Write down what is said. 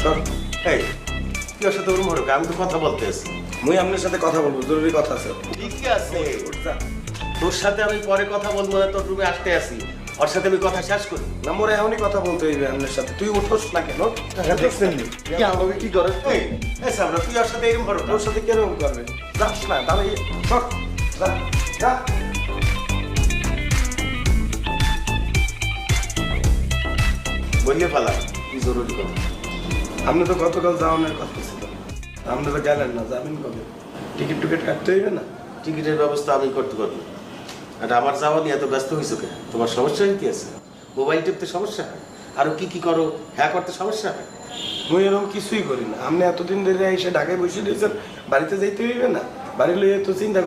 সর। এই তুই ওর সাথে ওর মরুক, আমি তো কথা বলতে আছি। মুই আপনার সাথে কথা বলবো, জরুরি কথা আছে। ঠিকই আছে, উঠ যা। তোর সাথে আমি পরে কথা বলবো না, তোর রুমে আসতে আসি, ওর সাথে আমি কথা শেষ করি। না মোর এখনই কথা বলতে হইবে আপনার সাথে। তুই উঠোস না কেন? কি আমাকে কি করে এই সামনে তুই ওর সাথে এরকম মরুক, তোর সাথে কিরকম করবে? যাস না, দাঁড়িয়ে সর। যা, যা। বললে ফেলা কি জরুরি কথা। আপনি তো গতকাল যাওয়ানোর কথা ছিল, আপনি তো গেলেন না, যাবেন কবে? টিকিট টিকিট কাটতে হইবে না? টিকিটের ব্যবস্থা আমি করতে পারবো, আর আমার যাওয়া নিয়ে এত ব্যস্ত হয়েছো কেন? তোমার সমস্যা কি আছে? মোবাইল টিপতে সমস্যা হয়, আরো কি কি করো, হ্যাঁ করতে সমস্যা হয়। মুই এরকম কিছুই করি না। আপনি এতদিন ধরে এসে ঢাকায় বসে দিয়েছেন, বাড়িতে যাইতে হইবে না? বাড়ি লইয়ে তো চিন্তা